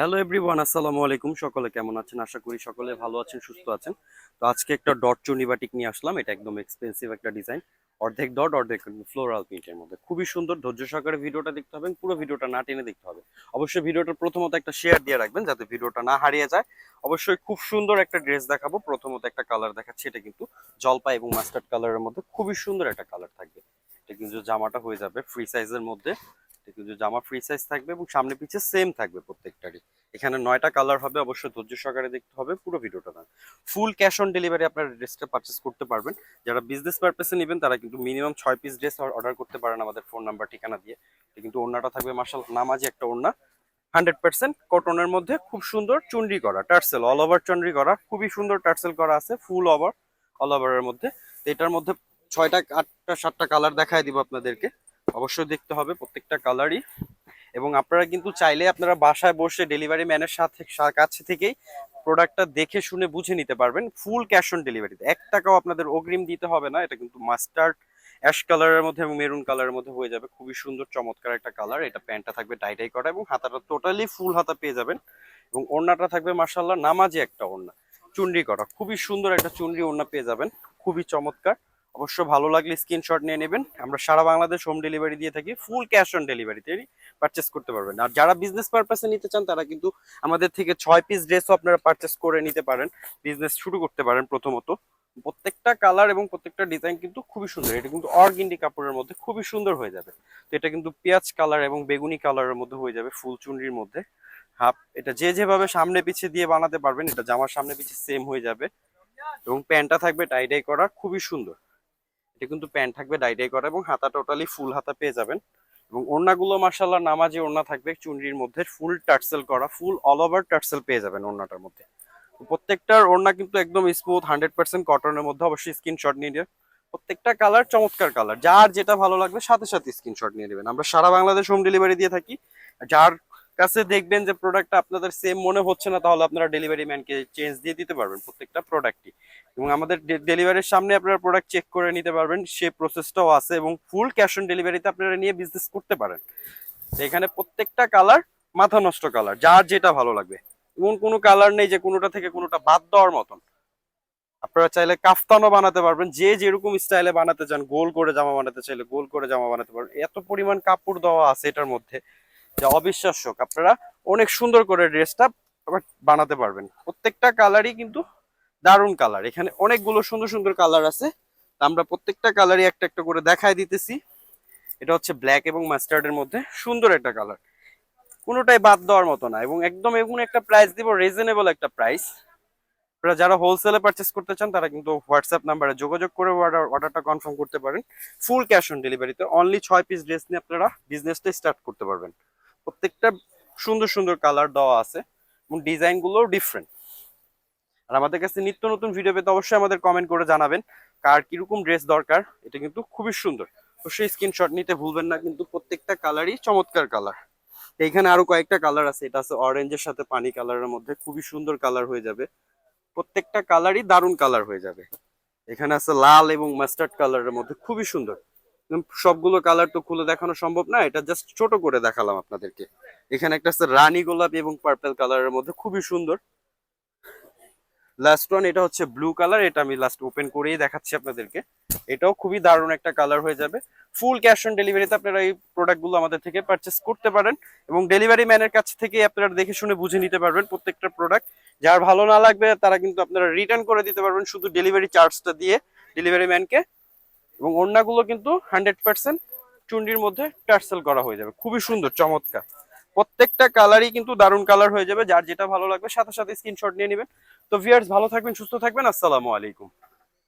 Hello everyone, আসসালামু আলাইকুম। সকলে কেমন আছেন? আশা করি সকলে ভালো আছেন, সুস্থ আছেন। তো আজকে একটা ডট চুনি বাটিক নিয়ে আসলাম। এটা একদম এক্সপেন্সিভ একটা ডিজাইন, অর্ধেক ডট অর্ধেক ফ্লোরাল প্রিন্টের মধ্যে। খুবই সুন্দর। ধৈর্য সহকারে ভিডিওটা দেখতে হবে, পুরো ভিডিওটা না টেনে দেখতে হবে। অবশ্যই ভিডিওটা প্রথমত একটা শেয়ার দিয়ে রাখবেন যাতে ভিডিওটা না হারিয়ে যায়। অবশ্যই খুব সুন্দর একটা ড্রেস দেখাবো। প্রথমত একটা কালার দেখাচ্ছি, এটা কিন্তু জলপাই এবং মাস্টার্ড কালারের মধ্যে খুবই সুন্দর একটা কালার থাকবে। এটা কিন্তু জামাটা হয়ে যাবে ফ্রি সাইজের মধ্যে। এটা কিন্তু জামা ফ্রি সাইজ থাকবে এবং সামনে পিছে সেম থাকবে প্রত্যেকটারই। এখানে 9টা কালার হবে, অবশ্যই ধৈর্য সহকারে দেখতে হবে পুরো ভিডিওটা। না ফুল ক্যাশ অন ডেলিভারি আপনারা ড্রেসটা পারচেস করতে পারবেন। যারা বিজনেস পারপাসে নেবেন তারা কিন্তু মিনিমাম 6 পিস ড্রেস অর্ডার করতে পারেন আমাদের ফোন নাম্বার ঠিকানা দিয়ে। এটা কিন্তু ওড়নাটা থাকবে মাশাআল্লাহ নামাজি একটা ওড়না, 100% কটনের মধ্যে, খুব সুন্দর চুনরি করা টার্সেল, অল ওভার চুনরি করা, খুবই সুন্দর টার্সেল করা আছে ফুল ওভার, অল ওভারের মধ্যে। তো এটার মধ্যে 6টা 8টা 7টা কালার দেখায় দিব আপনাদেরকে। অবশ্যই দেখতে হবে প্রত্যেকটা কালারই। এবং আপনারা কিন্তু চাইলে আপনারা বাসায় বসে ডেলিভারি ম্যানের সাথে কাছে থেকেই প্রোডাক্টটা দেখে শুনে বুঝে নিতে পারবেন ফুল ক্যাশ অন ডেলিভারিতে। 1 টাকাও আপনাদের অগ্রিম দিতে হবে না। এটা কিন্তু মাস্টার্ড অ্যাশ কালারের মধ্যে এবং মেরুন কালারের মধ্যে হয়ে যাবে। খুবই সুন্দর চমৎকার একটা কালার। এটা প্যান্টটা থাকবে টাই করা এবং হাতাটা টোটালি ফুল হাতা পেয়ে যাবেন। এবং ওড়নাটা থাকবে মাশাআল্লাহ নামাজি একটা ওড়না, চুনরি করা, খুবই সুন্দর একটা চুনরি ওড়না পেয়ে যাবেন, খুবই চমৎকার। অবশ্য ভালো লাগলে স্ক্রিনশট নিয়ে নেবেন। আমরা সারা বাংলাদেশ হোম ডেলিভারি দিয়ে থাকি, ফুল ক্যাশ অন ডেলিভারিতে পারচেস করতে পারবেন। আর যারা বিজনেস পারপাসে নিতে চান তারা কিন্তু আমাদের থেকে 6 পিস ড্রেসও আপনারা পারচেস করে নিতে পারেন, বিজনেস শুরু করতে পারেন প্রথমত। প্রত্যেকটা কালার এবং প্রত্যেকটা ডিজাইন কিন্তু খুবই সুন্দর। এটা কিন্তু অর্গেন্ডি কাপড়ের মধ্যে খুবই সুন্দর হয়ে যাবে। তো এটা কিন্তু পেঁয়াজ কালার এবং বেগুনি কালারের মধ্যে হয়ে যাবে, ফুল চুনরির মধ্যে হাফ। এটা যে যেভাবে সামনে পিছে দিয়ে বানাতে পারবেন, এটা জামার সামনে পিছে সেম হয়ে যাবে। এবং প্যান্টটা থাকবে টাই করা, খুবই সুন্দর। এটা কিন্তু প্যান্ট থাকবে ডাই করা এবং হাতা টোটালি ফুল হাতা পেয়ে যাবেন। এবং ওড়নাগুলো মাশাআল্লাহ নামাজি ওড়না থাকবে চুনরির মধ্যে, ফুল টার্সেল করা, ফুল অল ওভার টার্সেল পেয়ে যাবেন ওড়নাটার মধ্যে। প্রত্যেকটার ওড়না কিন্তু একদম স্মুথ 100% কটনের মধ্যে। অবশ্যই স্ক্রিনশট নিয়ে নেবেন। প্রত্যেকটা কালার চমৎকার কালার, যার যেটা ভালো লাগবে সাথে সাথে স্ক্রিনশট নিয়ে নেবেন। আমরা সারা বাংলাদেশ হোম ডেলিভারি দিয়ে থাকি। যার কাছে দেখবেন যে প্রোডাক্টটা আপনাদের সেম মনে হচ্ছে না, তাহলে আপনারা ডেলিভারি ম্যানকে চেঞ্জ দিয়ে দিতে পারবেন প্রত্যেকটা প্রোডাক্টই। এবং আমাদের ডেলিভারির সামনে আপনারা প্রোডাক্ট চেক করে নিতে পারবেন, সে প্রসেসটাও আছে। এবং ফুল ক্যাশ অন ডেলিভারিতে আপনারা নিয়ে বিজনেস করতে পারেন। তো এখানে প্রত্যেকটা কালার মাথা নষ্ট কালার, যার যেটা ভালো লাগবে। এমন কোনো কালার নেই যে কোনোটা থেকে কোনোটা বাদ দেওয়ার মতন। আপনারা চাইলে কাফতানও বানাতে পারবেন, যে যেরকম স্টাইলে বানাতে চান। গোল করে জামা বানাতে চাইলে গোল করে জামা বানাতে পারবেন। এত পরিমাণ কাপড় দেওয়া আছে এটার মধ্যে যা অবিশ্বাস্য। আপনারা অনেক সুন্দর করে ড্রেসটা বানাতে পারবেন। প্রত্যেকটা কালারই কিন্তু দারুণ কালার। এখানে অনেকগুলো সুন্দর সুন্দর কালার আছে, আমরা প্রত্যেকটা কালারই একটা একটা করে দেখায় দিতেছি। এটা হচ্ছে ব্ল্যাক এবং মাস্টার্ডের মধ্যে সুন্দর একটা কালার, কোনোটাই বাদ দেওয়ার মতো না। এবং একদম এমন একটা প্রাইস দিব, রিজনেবল একটা প্রাইস। আপনারা যারা হোলসেলে পারচেস করতে চান তারা কিন্তু হোয়াটসঅ্যাপ নাম্বারে যোগাযোগ করে অর্ডারটা কনফার্ম করতে পারেন। ফুল ক্যাশ অন ডেলিভারিতে অনলি 6 পিস ড্রেস নিয়ে আপনারা বিজনেসটা স্টার্ট করতে পারবেন। প্রত্যেকটা সুন্দর সুন্দর কালার দেওয়া আছে এবং ডিজাইনগুলোও ডিফারেন্ট। আর আমাদের কাছে নিত্য নতুন ভিডিও পেতে অবশ্যই আমাদের কমেন্ট করে জানাবেন কার কিরকম ড্রেস দরকার। এটা কিন্তু খুবই সুন্দর, অবশ্যই স্ক্রিনশট নিতে ভুলবেন না। কিন্তু প্রত্যেকটা কালারই চমৎকার কালার। এইখানে আরো কয়েকটা কালার আছে, এটা আছে অরেঞ্জের সাথে পানি কালারের মধ্যে, খুবই সুন্দর কালার হয়ে যাবে। প্রত্যেকটা কালারই দারুণ কালার হয়ে যাবে। এখানে আছে লাল এবং মাস্টার্ড কালারের মধ্যে, খুবই সুন্দর। সবগুলো কালার তো খুলে দেখানো সম্ভব না, এটা জাস্ট ছোট করে দেখালাম আপনাদেরকে। এখানে একটা আছে রানী গোলাপি এবং পার্পল কালারের মধ্যে, খুবই সুন্দর। লাস্ট ওয়ান, এটা হচ্ছে ব্লু কালার। এটা আমি লাস্ট ওপেন করেই দেখাচ্ছি আপনাদেরকে। এটাও খুবই দারুণ একটা কালার হয়ে যাবে। ফুল ক্যাশ অন ডেলিভারিতে আপনারা এই প্রোডাক্টগুলো আমাদের থেকে পারচেস করতে পারেন। এবং ডেলিভারি ম্যানের কাছ থেকে আপনারা দেখে শুনে বুঝে নিতে পারবেন প্রত্যেকটা প্রোডাক্ট। যার ভালো না লাগবে তারা কিন্তু আপনারা রিটার্ন করে দিতে পারবেন শুধু ডেলিভারি চার্জটা দিয়ে ডেলিভারি ম্যানকে। এবং ওড়নাগুলো কিন্তু 100% চুন্ডির মধ্যে টার্সেল করা হয়ে যাবে, খুবই সুন্দর চমৎকার। প্রত্যেকটা কালারই কিন্তু দারুণ কালার হয়ে যাবে। যার যেটা ভালো লাগবে সাথে সাথে স্ক্রিনশট নিয়ে নেবেন। তো ভিউয়ার্স, ভালো থাকবেন, সুস্থ থাকবেন। আসসালামু আলাইকুম।